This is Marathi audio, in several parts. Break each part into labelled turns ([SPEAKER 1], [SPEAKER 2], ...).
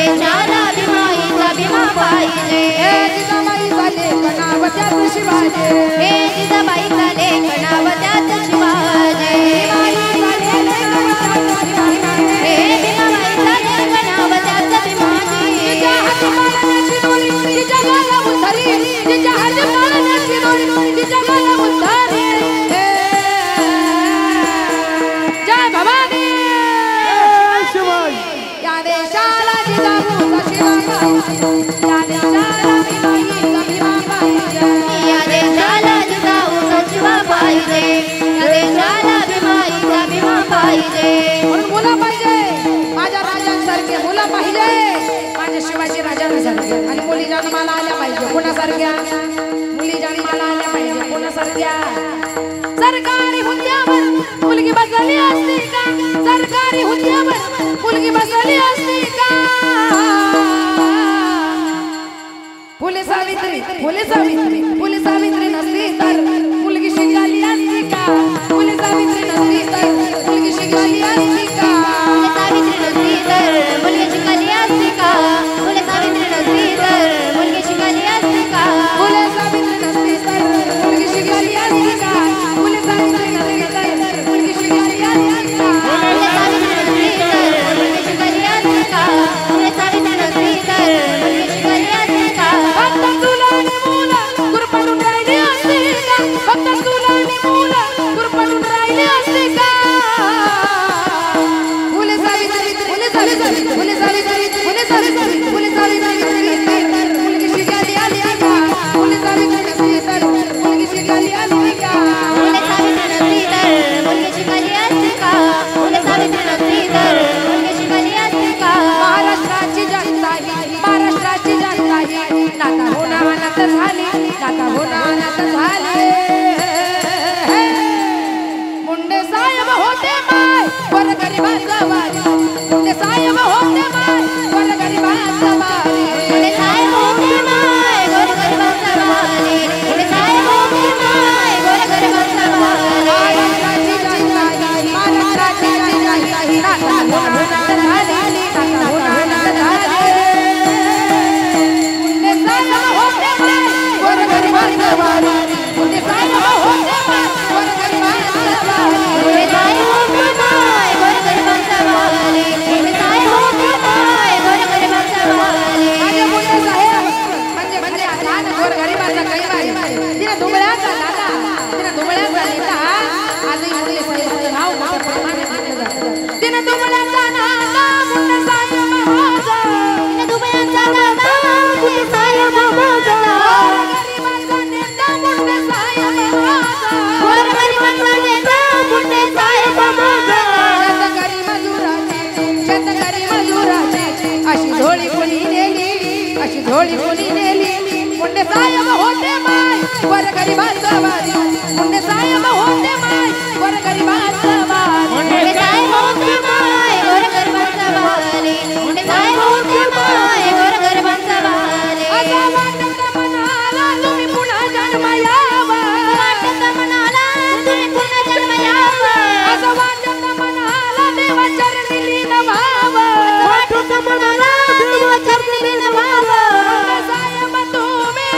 [SPEAKER 1] आदेशाला भीमाईचा भीमा पाहिजे
[SPEAKER 2] जिजाबाईचा लेख नाव त्यात शिवाजी
[SPEAKER 1] हे जिजाबाईचा लेख नाव त्यात शिवाजी हे भीमाबाईचा लेख नाव त्यात भीमाजी
[SPEAKER 2] तिच्या गाला उतरी तिच्या हाती पाण्याची दोरी तिच्या गाला उतरी जय भवानी या देशाला जिजाऊचा शिवाजी या देशाला भीमाईचा भीमा पाहिजे
[SPEAKER 1] या देशाला जिजाऊचा शिवा पाहिजे या देशाला भीमाईचा भीमा पाहिजे
[SPEAKER 2] म्हणून मुलं पाहिजे माझ्या राजांसारखे मुलं पाहिजे माझ्या शिवाजी राजांसारखे आणि मुली जन्माला आल्या पाहिजे कोणासारख्या मुली जन्माला आल्या पाहिजे कोणासारख्या सरकारी हुद्द्यावर मुलगी बसली असती का सरकारी हुद्द्यावर मुलगी बसली असती का फुले सावित्री फुले सावित्री फुले सावित्री नसती तर मुलगी शिकाली असती का फुले सावित्री नसती तर मुलगी शिकाली असती का
[SPEAKER 1] फुले सावित्री नसती तर मुलगी शिकाली असती का फुले सावित्री नसती तर मुलगी शिकाली असती का
[SPEAKER 2] फुले सावित्री नसती तर मुलगी शिकाली असती का फुले सावित्री नसती तर मुलगी शिकाली असती का
[SPEAKER 1] फुले सावित्री नसती तर मुलगी शिकाली असती का फुले सावित्री नसती तर मुलगी शिकाली असती का
[SPEAKER 2] फक्त तुला आणि मुलं गुरपटून राहिली असती का फक्त तुला आणि मुलं गुरपटून राहिली असती का फुले सावित्री फुले सावित्री फुले सावित्री फुले सावित्री फुले सावित्री मुलगी शिकाली असती का फुले सावित्री नसती तर मुलगी शिकाली असती का
[SPEAKER 1] फुले सावित्री नसती तर मुलगी शिकाली असती का फुले सावित्री नसती तर मुलगी शिकाली असती का
[SPEAKER 2] महाराष्ट्राची जनता ही महाराष्ट्राची जनता ही नाता होणं अनाथ झाली नाता होणं अनाथ झाली मुंडे साहेब होते माय वर गरिबाचा वारी मुंडे साहेब होते माय वर गरिबाचा वारी
[SPEAKER 1] फुले साहेब होते माय गोरगरिबांचा वाली फुले साहेब होते माय गोरगरिबांचा वाली
[SPEAKER 2] महाराष्ट्राची जनता ही नाता होणं अनाथ झाली नाता होणं अनाथ झाली मुंडे साहेब होते माय वर गरिबाचा वारी मुंडे साहेब होते माय वर गरिबाचा वारी
[SPEAKER 1] फुले साहेब होते माय गोरगरिबांचा वाली फुले साहेब होते माय गोरगरिबांचा वाली
[SPEAKER 2] माझे मुंडे साहेब म्हणजे लहान गोरगरिबाचा कैवारी तिने दुबळ्याचा दादा तिने दुबळ्याचा नेता आजही मुंडे साहेबांचं नाव मोठ्या प्रमाणात घेतलं जातं तिने दुबळ्याचा नादा मुंडे साहेब माझा
[SPEAKER 1] तिने दुबळ्याचा दादा मुंडे साहेब माझा
[SPEAKER 2] गोरगरिबाचा नेता मुंडे साहेब माझा
[SPEAKER 1] गोरगरिबांचा नेता मुंडे साहेब माझा
[SPEAKER 2] शेतकरी मजुराची अशी झोळी कोणी नेली अशी झोळी कोणी नेली मुंडे साहेब होते माय वर गरिबाचा वारी मुंडे साहेब होते माय वर गरिबाचा वारी
[SPEAKER 1] मुंडे साहेब होते माय गोरगरिबांचा वाली मुंडे साहेब होते माय गोरगरिबांचा वाली
[SPEAKER 2] असं वाटत मनाला तुम्ही पुन्हा जन्म यावा
[SPEAKER 1] वाटत मनाला तुम्ही पुन्हा जन्म यावा
[SPEAKER 2] असं वाटत मनाला देवाचरणी लीन व्हावं
[SPEAKER 1] वाटत मनाला देवाचरणी लीन व्हावं
[SPEAKER 2] मुंडे साहेब तुम्ही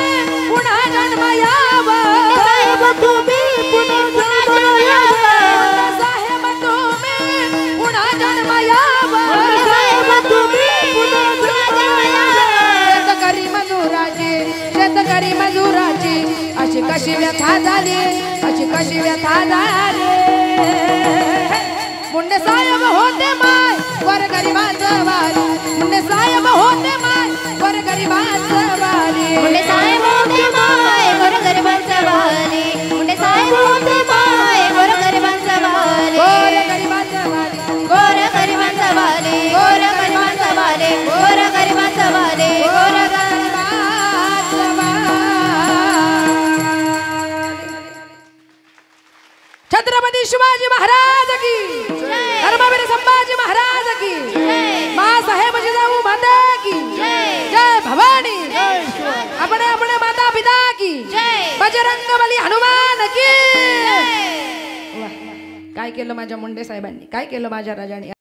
[SPEAKER 2] पुन्हा जन्म यावा
[SPEAKER 1] साहेब तुम्ही पुन्हा जन्म यावा
[SPEAKER 2] साहेब तुम्ही पुन्हा जन्म यावा
[SPEAKER 1] साहेब तुम्ही पुन्हा जन्म यावा
[SPEAKER 2] शेतकरी मजुराची अशी कशी व्यथा झाली अशी कशी व्यथा झाली मुंडे साहेब होते माय वर गरिबाचा वारी मुंडे साहेब होते माय वर गरिबाचा वारी
[SPEAKER 1] मुंडे साहेब होते माय गोरगरिबांचा वाली मुंडे साहेब होते माय गोरगरिबांचा वाली
[SPEAKER 2] गोरगरिबाचा वारी
[SPEAKER 1] गोरगरिबांचा वाली गोरगरिबांचा वाली गोरगरिबांचा वाली
[SPEAKER 2] गोरगरिबाचा वारी छत्रपती शिवाजी महाराज की धर्मवीर संभाजी महाराज की माँसाहेब जिजाऊ माता की जय भवानी अपने अपने माता पिता की बजरंगबली हनुमान की काय केलं माझ्या मुंडे साहेबांनी काय केलं माझ्या राजाने